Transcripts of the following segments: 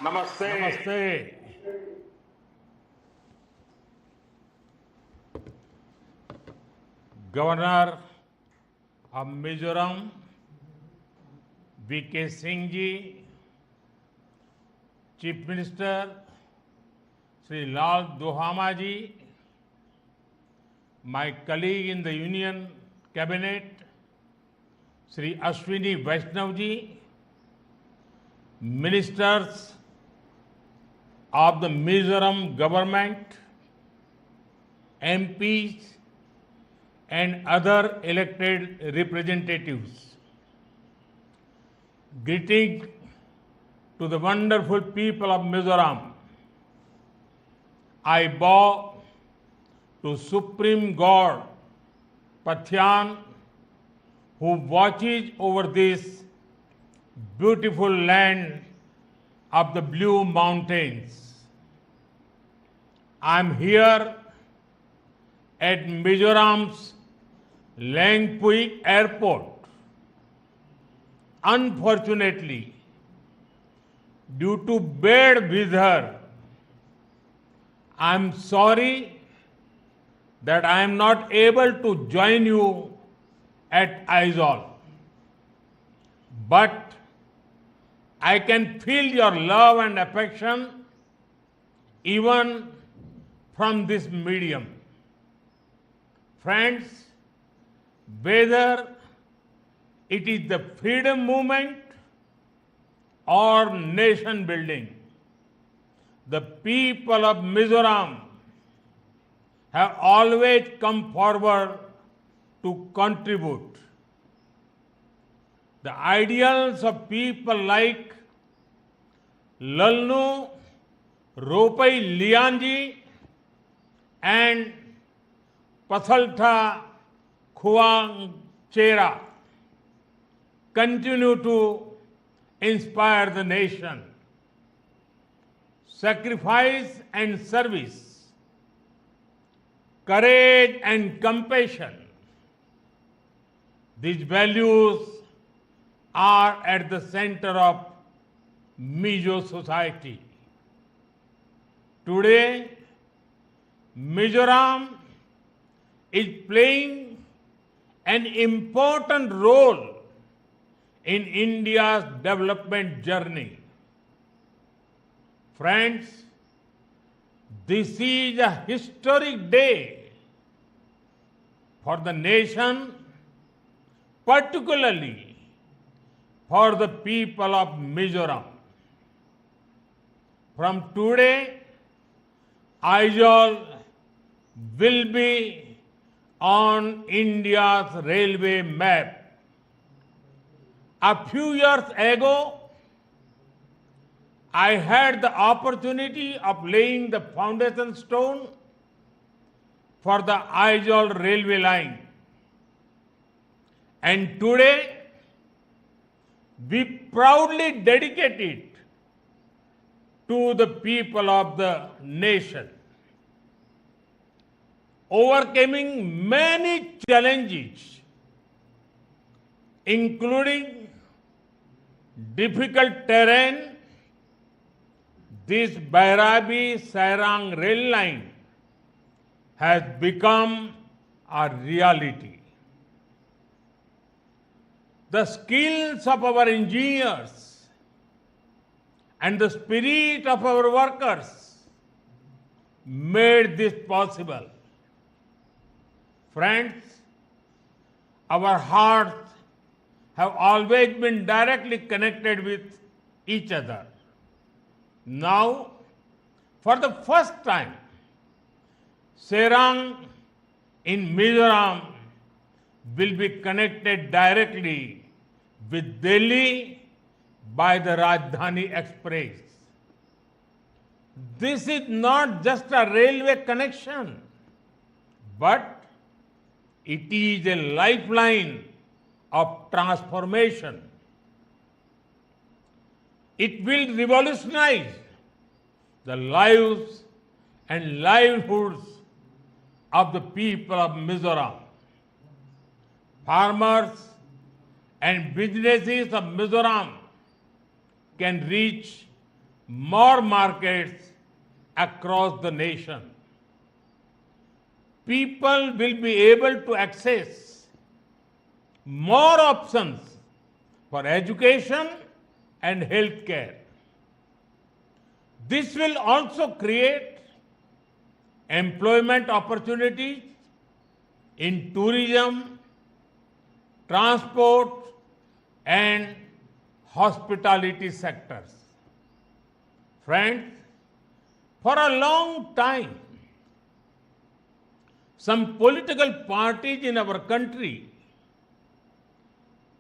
नमस्ते। नमस्ते। Governor of Mizoram VK Singh ji, chief minister Shri Lalduhoma ji, my colleague in the union cabinet Shri Ashwini Vaishnaw ji, ministers of the Mizoram government, MPs and other elected representatives. Greeting to the wonderful people of Mizoram. I bow to Supreme God Pathyan, who watches over this beautiful land of the Blue Mountains. I am here at Mizoram's Langpui Airport. Unfortunately, due to bad weather, I am sorry that I am not able to join you at Aizawl. But I can feel your love and affection even from this medium. Friends, whether it is the freedom movement or nation building, the people of Mizoram have always come forward to contribute. The ideals of people like Lalnu Ropai Lianji and Pathalta Khuangchera continue to inspire the nation. Sacrifice and service, courage and compassion, these values are at the center of Mizo society. Today, Mizoram is playing an important role in India's development journey. Friends, this is a historic day for the nation, particularly for the people of Mizoram. From today, Aizawl will be on India's railway map. A few years ago, I had the opportunity of laying the foundation stone for the Aizawl railway line. And today, we proudly dedicate it to the people of the nation. Overcoming many challenges, including difficult terrain, this Bairabi-Sairang rail line has become a reality. The skills of our engineers and the spirit of our workers made this possible. Friends, our hearts have always been directly connected with each other. Now, for the first time, Sairang in Mizoram will be connected directly with Delhi by the Rajdhani Express. This is not just a railway connection, but it is a lifeline of transformation. It will revolutionize the lives and livelihoods of the people of Mizoram. Farmers and businesses of Mizoram can reach more markets across the nation. People will be able to access more options for education and healthcare. This will also create employment opportunities in tourism, transport, and hospitality sectors. Friends, for a long time, some political parties in our country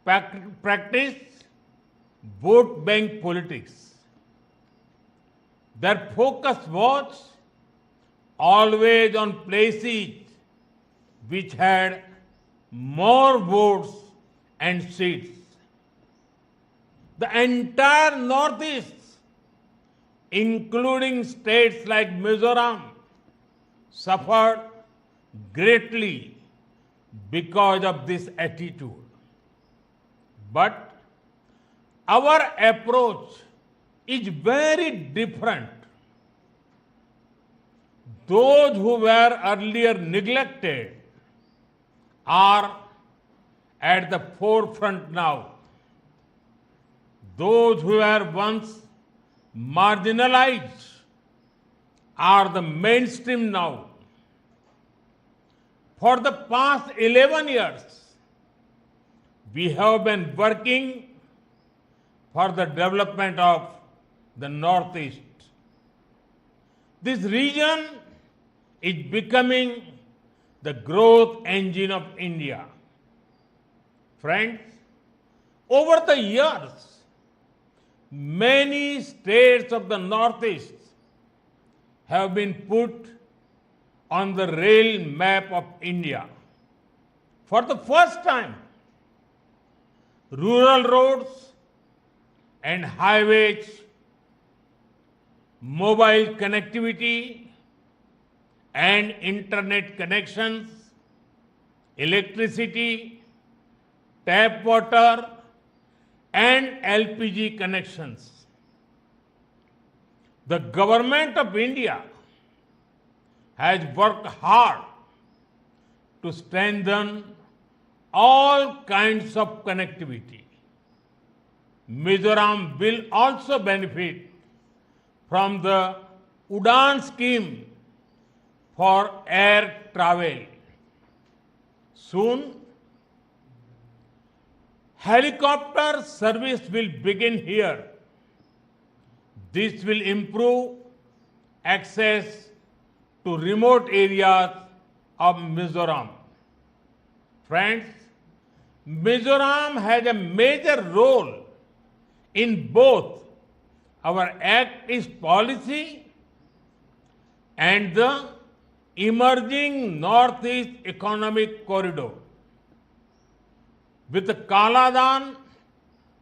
practice vote bank politics. Their focus was always on places which had more votes and seats. The entire Northeast, including states like Mizoram, suffered greatly because of this attitude. But our approach is very different. Those who were earlier neglected are at the forefront now. Those who were once marginalized are the mainstream now. For the past 11 years, we have been working for the development of the Northeast. This region is becoming the growth engine of India. Friends, over the years, many states of the Northeast have been put on the rail map of India. For the first time, rural roads and highways, mobile connectivity and internet connections, electricity, tap water, and LPG connections. The government of India has worked hard to strengthen all kinds of connectivity. Mizoram will also benefit from the Udan scheme for air travel. Soon, helicopter service will begin here. This will improve access to remote areas of Mizoram. Friends, Mizoram has a major role in both our Act East policy and the emerging Northeast Economic Corridor. With the Kaladan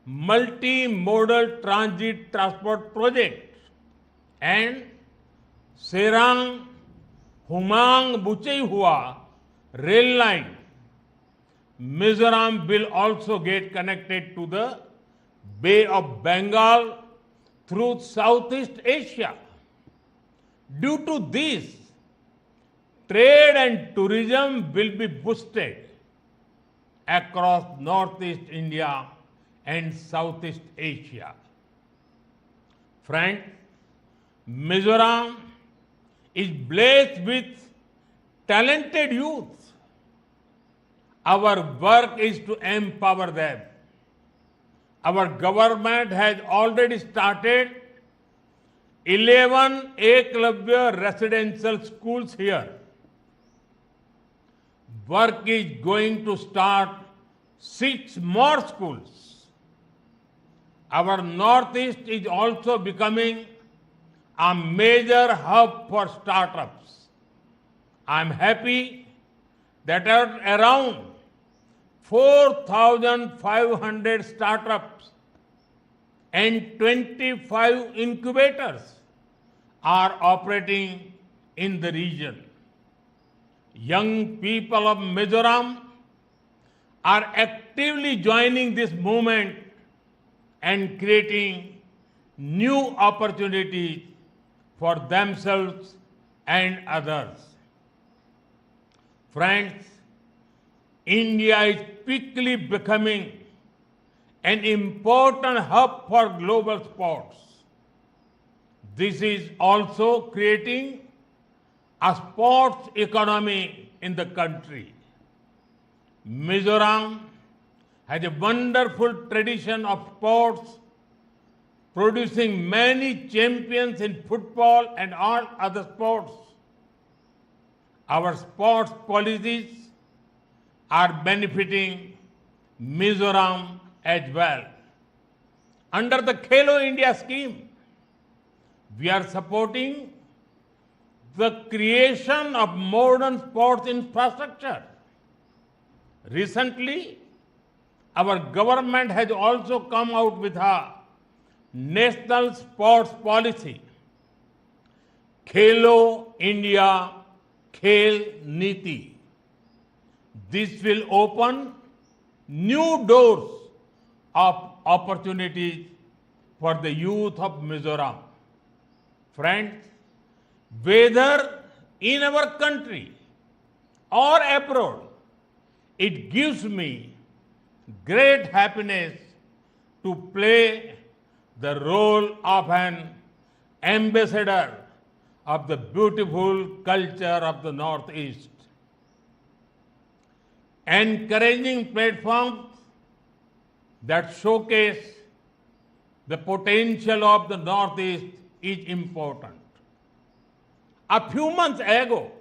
multi-modal transit transport project and Serang Humang Buchehua rail line, Mizoram will also get connected to the Bay of Bengal through Southeast Asia. Due to this, trade and tourism will be boosted across Northeast India and Southeast Asia. Friends, Mizoram is blessed with talented youth. Our work is to empower them. Our government has already started 11 Eklavya residential schools here. Work is going to start 6 more schools. Our Northeast is also becoming a major hub for startups. I am happy that around 4,500 startups and 25 incubators are operating in the region. Young people of Mizoram are actively joining this movement and creating new opportunities for themselves and others. Friends, India is quickly becoming an important hub for global sports. This is also creating a sports economy in the country. Mizoram has a wonderful tradition of sports, producing many champions in football and all other sports. Our sports policies are benefiting Mizoram as well. Under the Khelo India scheme, we are supporting the creation of modern sports infrastructure. Recently, our government has also come out with a national sports policy, Khelo India Khel Niti. This will open new doors of opportunities for the youth of Mizoram. Friends, whether in our country or abroad, it gives me great happiness to play the role of an ambassador of the beautiful culture of the Northeast. Encouraging platforms that showcase the potential of the Northeast is important. A few months ago,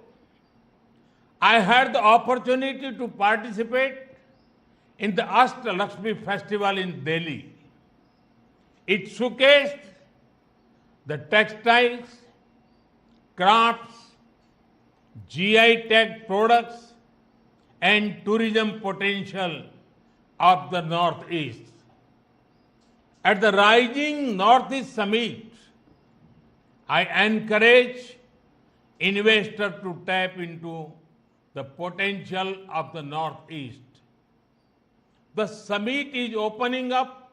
I had the opportunity to participate in the Ashtalakshmi festival in Delhi. It showcased the textiles, crafts, GI tag products, and tourism potential of the Northeast. At the Rising Northeast Summit, I encourage investors to tap into the potential of the Northeast. The summit is opening up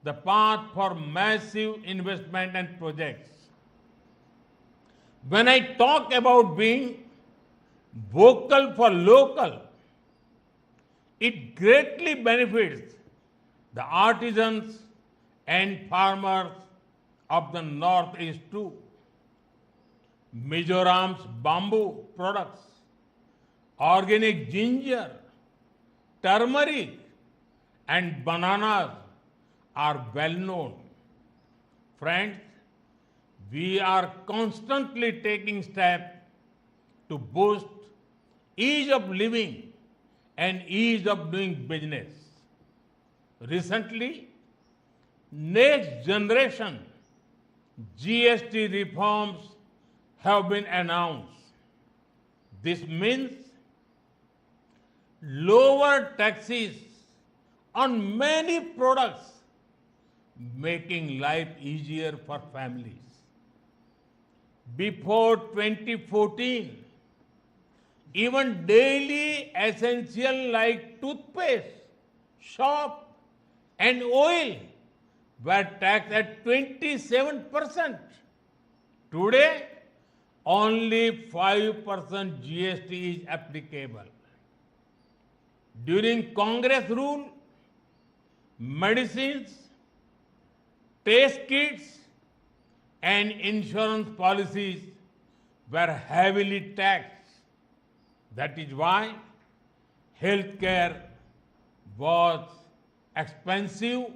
the path for massive investment and projects. When I talk about being vocal for local, it greatly benefits the artisans and farmers of the Northeast too. Mizoram's bamboo products, organic ginger, turmeric, and bananas are well known. Friends, we are constantly taking steps to boost ease of living and ease of doing business. Recently, next generation GST reforms have been announced. This means lower taxes on many products, making life easier for families. Before 2014, even daily essential like toothpaste, soap, and oil were taxed at 27%. Today, only 5% GST is applicable. During Congress rule, medicines, test kits, and insurance policies were heavily taxed. That is why healthcare was expensive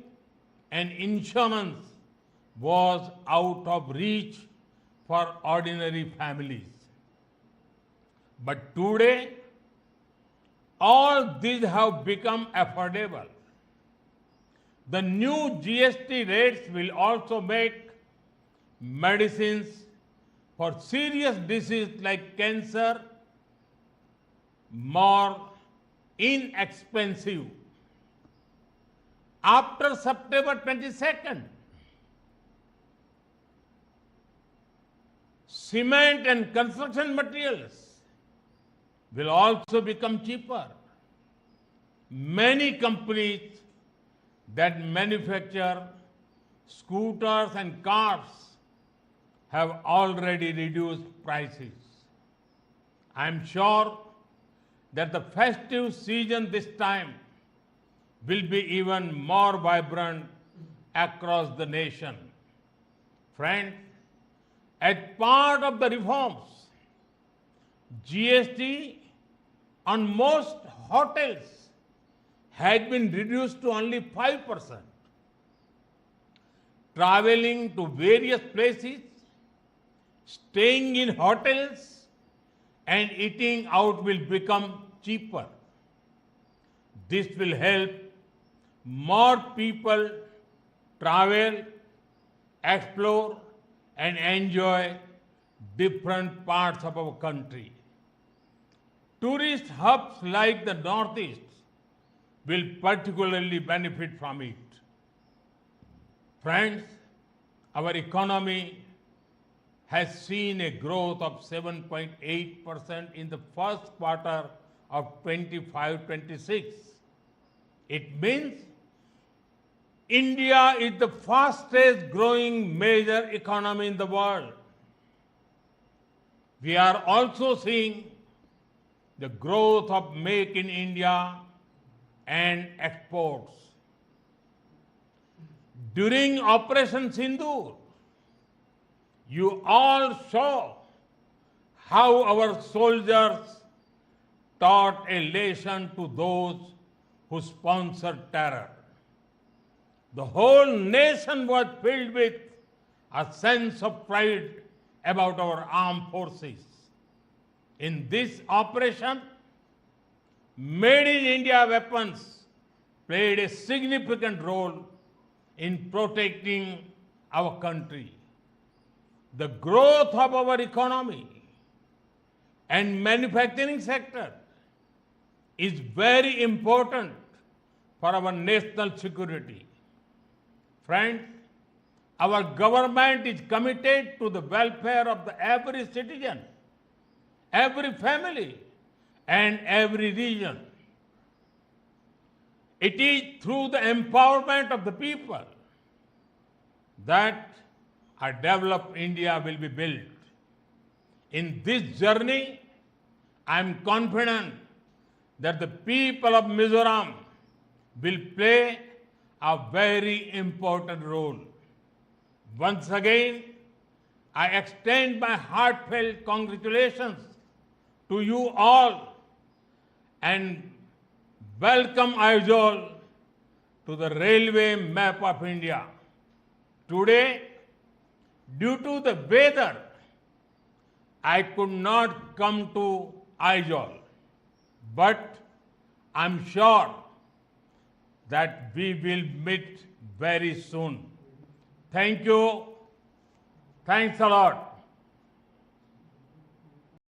and insurance was out of reach for ordinary families. But today, all these have become affordable. The new GST rates will also make medicines for serious diseases like cancer more inexpensive. After September 22nd, cement and construction materials will also become cheaper. Many companies that manufacture scooters and cars have already reduced prices. I am sure that the festive season this time will be even more vibrant across the nation. Friends, as part of the reforms, GST on most hotels had been reduced to only 5%. Traveling to various places, staying in hotels, and eating out will become cheaper. This will help more people travel, explore, and enjoy different parts of our country. Tourist hubs like the Northeast will particularly benefit from it. Friends, our economy has seen a growth of 7.8% in the first quarter of 25-26. It means India is the fastest growing major economy in the world. We are also seeing the growth of Make in India and exports. During Operation Sindoor, you all saw how our soldiers taught a lesson to those who sponsored terror. The whole nation was filled with a sense of pride about our armed forces. In this operation, Made in India weapons played a significant role in protecting our country. The growth of our economy and manufacturing sector is very important for our national security. Friends, our government is committed to the welfare of every citizen, every family, and every region. It is through the empowerment of the people that a developed India will be built. In this journey, I am confident that the people of Mizoram will play a very important role. Once again, I extend my heartfelt congratulations to you all and welcome Aizawl to the railway map of India. Today, due to the weather, I could not come to Aizawl, but I'm sure that we will meet very soon. Thank you. Thanks a lot.